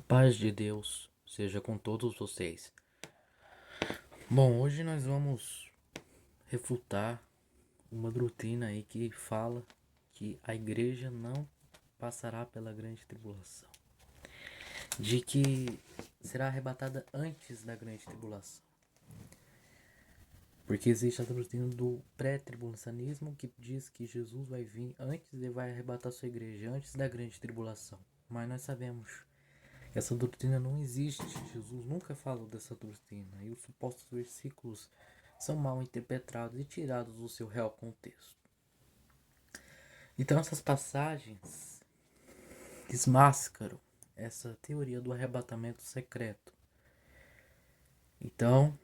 Paz de Deus seja com todos vocês. Bom, hoje nós vamos refutar uma doutrina aí que fala que a igreja não passará pela grande tribulação, de que será arrebatada antes da grande tribulação. Porque existe a doutrina do pré-tribulacionismo que diz que Jesus vai vir antes e vai arrebatar sua igreja antes da grande tribulação. Mas nós sabemos essa doutrina não existe. Jesus nunca falou dessa doutrina. E os supostos versículos são mal interpretados e tirados do seu real contexto. Então essas passagens desmascaram essa teoria do arrebatamento secreto. Então,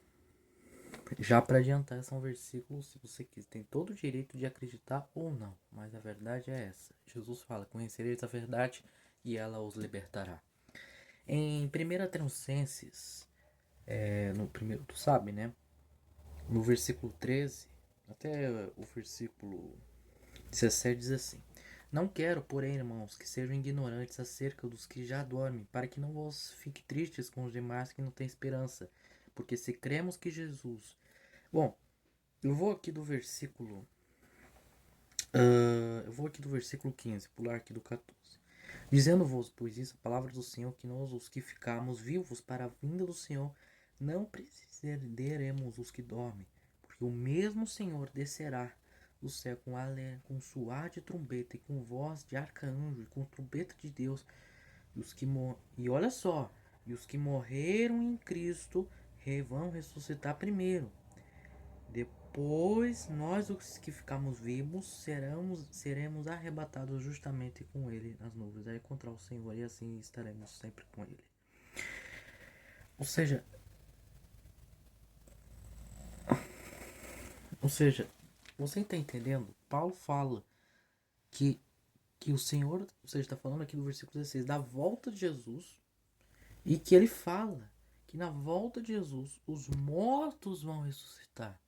já para adiantar, são versículos, se você quiser, tem todo o direito de acreditar ou não. Mas a verdade é essa. Jesus fala, conhecereis a verdade e ela os libertará. Em 1 Tessalonicenses, no primeiro, tu sabe, né? No versículo 13 até o versículo 17 diz assim: Não quero, porém, irmãos, que sejam ignorantes acerca dos que já dormem, para que não vos fique tristes com os demais que não têm esperança. Porque se cremos que Jesus. Bom, eu vou aqui do versículo. Eu vou aqui do versículo 15, pular aqui do 14. Dizendo-vos, pois isso, a palavra do Senhor, que nós, os que ficamos vivos para a vinda do Senhor, não precederemos os que dormem, porque o mesmo Senhor descerá do céu com suar de trombeta e com voz de arcanjo e com trombeta de Deus, e olha só, e os que morreram em Cristo vão ressuscitar primeiro. Depois, nós os que ficamos vivos seremos arrebatados justamente com ele nas nuvens, a encontrar o Senhor, e assim estaremos sempre com ele. Ou seja, você está entendendo? Paulo fala que, que o Senhor, ou seja, está falando aqui do versículo 16, da volta de Jesus, e que ele fala que na volta de Jesus os mortos vão ressuscitar.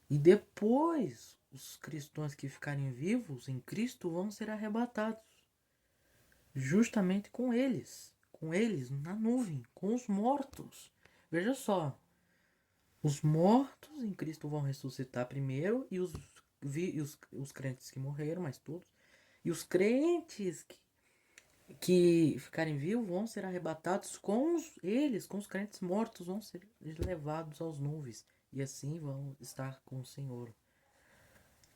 E depois os cristãos que ficarem vivos em Cristo vão ser arrebatados. Justamente com eles na nuvem, com os mortos. Veja só, os mortos em Cristo vão ressuscitar primeiro e os crentes que morreram, mas todos, e os crentes que ficarem vivos vão ser arrebatados com os crentes mortos vão ser levados aos nuvens e assim vão estar com o Senhor.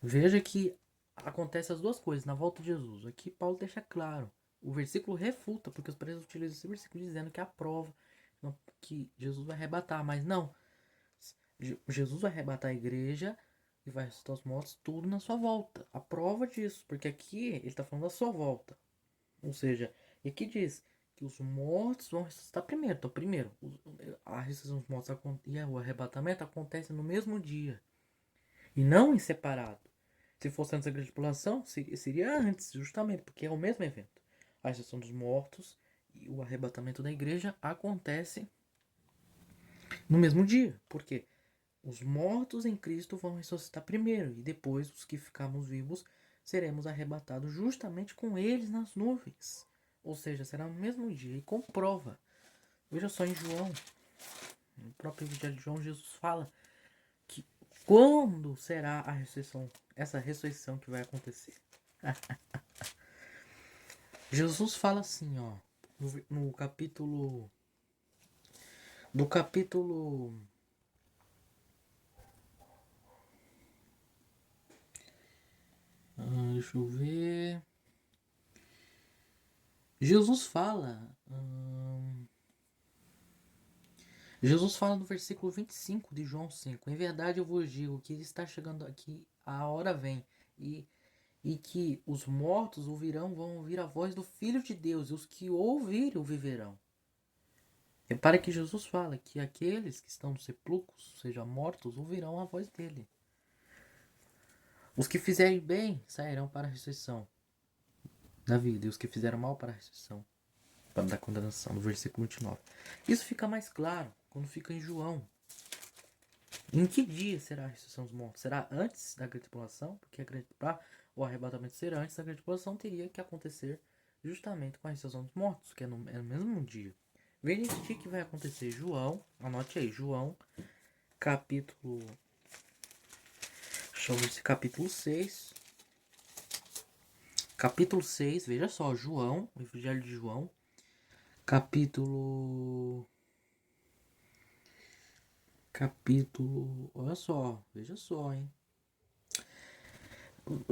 Veja que acontece as duas coisas na volta de Jesus. Aqui Paulo deixa claro. O versículo refuta, porque os presos utilizam esse versículo dizendo que a prova que Jesus vai arrebatar, mas não. Jesus vai arrebatar a igreja e vai ressuscitar os mortos tudo na sua volta. A prova disso, porque aqui ele está falando da sua volta. Ou seja, e aqui diz que os mortos vão ressuscitar primeiro. Então, primeiro, a ressurreição dos mortos e o arrebatamento acontece no mesmo dia e não em separado. Se fosse antes da grande tribulação, seria antes, justamente, porque é o mesmo evento. A ressurreição dos mortos e o arrebatamento da igreja acontece no mesmo dia. Por quê? Os mortos em Cristo vão ressuscitar primeiro, e depois os que ficarmos vivos seremos arrebatados justamente com eles nas nuvens. Ou seja, será no mesmo dia e comprova. Veja só em João, no próprio Evangelho de João, Jesus fala que quando será a ressurreição, essa ressurreição que vai acontecer. Jesus fala assim, ó, no capítulo. Do capítulo. Deixa eu ver. Jesus fala. Jesus fala no versículo 25 de João 5. Em verdade eu vos digo que está chegando aqui, a hora vem, e que os mortos vão ouvir a voz do Filho de Deus, e os que ouvirem o viverão. Repare que Jesus fala que aqueles que estão nos sepulcros, ou seja, mortos, ouvirão a voz dele. Os que fizerem bem sairão para a ressurreição da vida, e os que fizeram mal para a ressurreição da condenação, no versículo 29. Isso fica mais claro quando fica em João. Em que dia será a ressurreição dos mortos? Será antes da grande tribulação? Porque para o arrebatamento ser antes da grande tribulação teria que acontecer justamente com a ressurreição dos mortos, que é no mesmo dia. Veja o que vai acontecer. João, anote aí, João, capítulo. Deixa eu ver se capítulo 6. Capítulo 6, veja só, João, Evangelho de João, capítulo. Olha só, veja só, hein?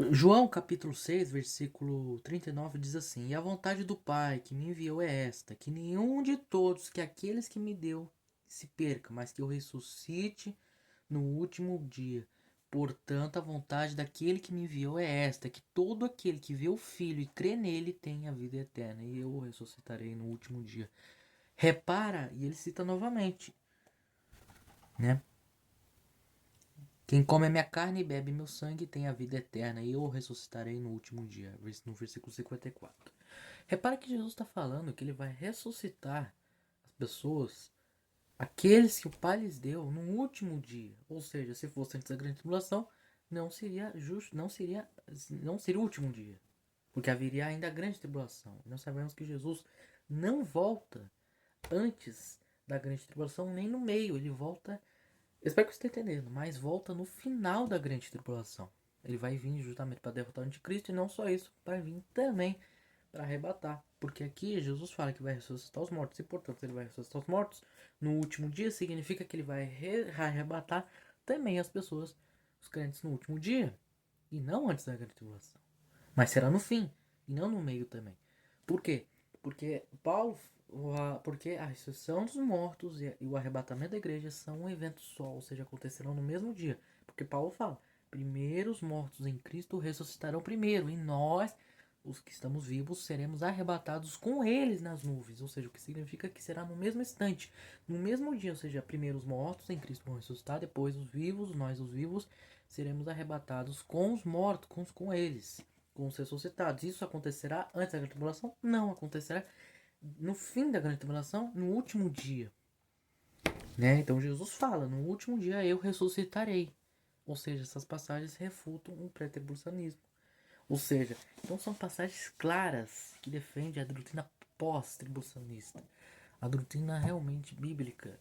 João capítulo 6, versículo 39 diz assim: E a vontade do Pai que me enviou é esta, que nenhum de todos que aqueles que me deu se perca, mas que eu ressuscite no último dia. Portanto, a vontade daquele que me enviou é esta, que todo aquele que vê o Filho e crê nele tenha vida eterna, e eu o ressuscitarei no último dia. Repara, e ele cita novamente, né? Quem come a minha carne e bebe meu sangue tem a vida eterna, e eu o ressuscitarei no último dia. No versículo 54. Repara que Jesus está falando que ele vai ressuscitar as pessoas, aqueles que o Pai lhes deu, no último dia. Ou seja, se fosse antes da grande tribulação, não seria justo, não seria o último dia. Porque haveria ainda a grande tribulação. Nós sabemos que Jesus não volta antes da grande tribulação, nem no meio. Ele volta. Eu espero que você esteja entendendo, mas volta no final da grande tribulação. Ele vai vir justamente para derrotar o anticristo e não só isso, vai vir também para arrebatar. Porque aqui Jesus fala que vai ressuscitar os mortos, e portanto ele vai ressuscitar os mortos no último dia, significa que ele vai arrebatar também as pessoas, os crentes, no último dia, e não antes da grande tribulação. Mas será no fim, e não no meio também. Por quê? Porque porque a ressurreição dos mortos e o arrebatamento da igreja são um evento só, ou seja, acontecerão no mesmo dia. Porque Paulo fala: primeiro os mortos em Cristo ressuscitarão primeiro, e nós, os que estamos vivos, seremos arrebatados com eles nas nuvens. Ou seja, o que significa que será no mesmo instante, no mesmo dia. Ou seja, primeiro os mortos em Cristo vão ressuscitar, depois os vivos, nós os vivos, seremos arrebatados com os mortos, com eles, com os ressuscitados. Isso acontecerá antes da grande tribulação? Não, acontecerá no fim da grande tribulação, no último dia. Né? Então Jesus fala: no último dia eu ressuscitarei. Ou seja, essas passagens refutam o pré-tribulacionismo. Ou seja, então são passagens claras que defendem a doutrina pós-tribulacionista, a doutrina realmente bíblica.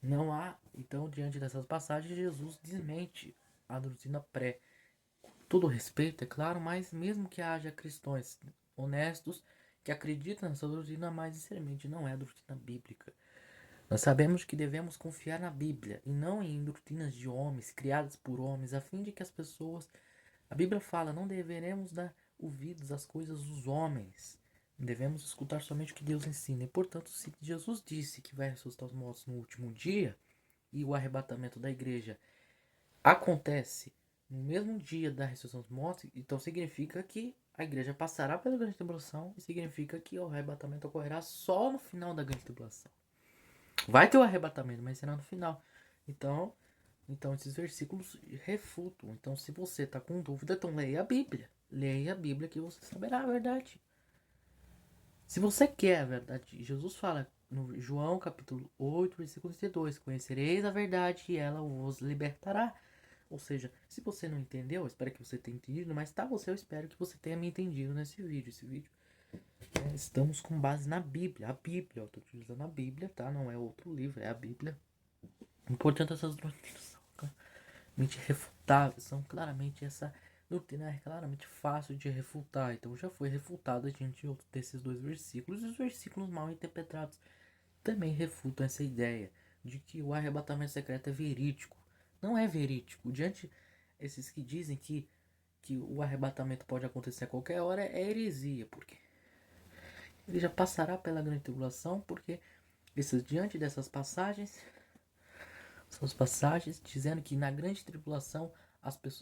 Não há, então, diante dessas passagens, Jesus desmente a doutrina pré. Todo respeito, é claro, mas mesmo que haja cristãos honestos que acreditam nessa doutrina, mas sinceramente não é a doutrina bíblica. Nós sabemos que devemos confiar na Bíblia e não em doutrinas de homens, criadas por homens, a fim de que as pessoas. A Bíblia fala: não deveremos dar ouvidos às coisas dos homens. Devemos escutar somente o que Deus ensina. E, portanto, se Jesus disse que vai ressuscitar os mortos no último dia, e o arrebatamento da igreja acontece no mesmo dia da ressurreição dos mortos, então significa que a igreja passará pela grande tribulação e significa que o arrebatamento ocorrerá só no final da grande tribulação. Vai ter o arrebatamento, mas será no final. Então esses versículos refutam. Então, se você está com dúvida, então leia a Bíblia. Leia a Bíblia que você saberá a verdade. Se você quer a verdade, Jesus fala no João capítulo 8, versículo 32: Conhecereis a verdade e ela vos libertará. Ou seja, se você não entendeu, eu espero que você tenha entendido, mas tá, eu espero que você tenha me entendido nesse vídeo. Esse vídeo, estamos com base na Bíblia. A Bíblia, eu estou utilizando a Bíblia, tá? Não é outro livro, é a Bíblia. Portanto, essas doutrinas são claramente refutáveis, são claramente essa doutrina é claramente fácil de refutar. Então já foi refutada diante desses dois versículos, e os versículos mal interpretados também refutam essa ideia de que o arrebatamento secreto é verídico. Não é verídico. Diante esses que dizem que o arrebatamento pode acontecer a qualquer hora, é heresia, porque ele já passará pela grande tribulação, porque diante dessas passagens, são as passagens dizendo que na grande tribulação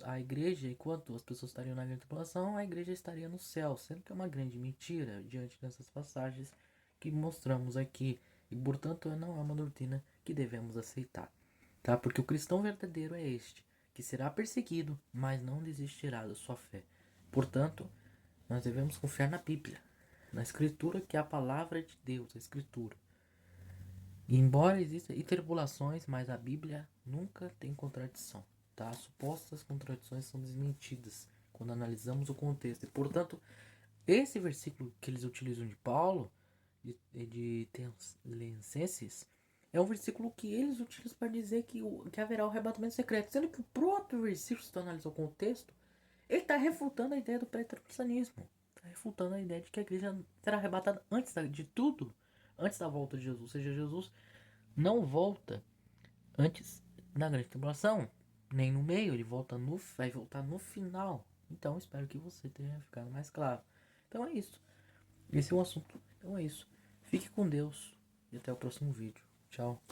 a igreja, enquanto as pessoas estariam na grande tribulação, a igreja estaria no céu, sendo que é uma grande mentira diante dessas passagens que mostramos aqui. E portanto não é uma doutrina que devemos aceitar, tá? Porque o cristão verdadeiro é este, que será perseguido, mas não desistirá da sua fé. Portanto, nós devemos confiar na Bíblia, na Escritura, que é a palavra de Deus, a Escritura. E embora existam tribulações, mas a Bíblia nunca tem contradição, tá? As supostas contradições são desmentidas quando analisamos o contexto. E, portanto, esse versículo que eles utilizam de Paulo, de Tessalonicenses, é um versículo que eles utilizam para dizer que haverá o arrebatamento secreto. Sendo que o próprio versículo, se tu analisar o contexto, ele está refutando a ideia do pré-tribulacionismo. Está refutando a ideia de que a igreja será arrebatada antes de tudo, antes da volta de Jesus. Ou seja, Jesus não volta antes na grande tribulação, nem no meio, ele vai voltar no final. Então espero que você tenha ficado mais claro. Então é isso. Esse é o assunto. Então é isso. Fique com Deus e até o próximo vídeo. Tchau.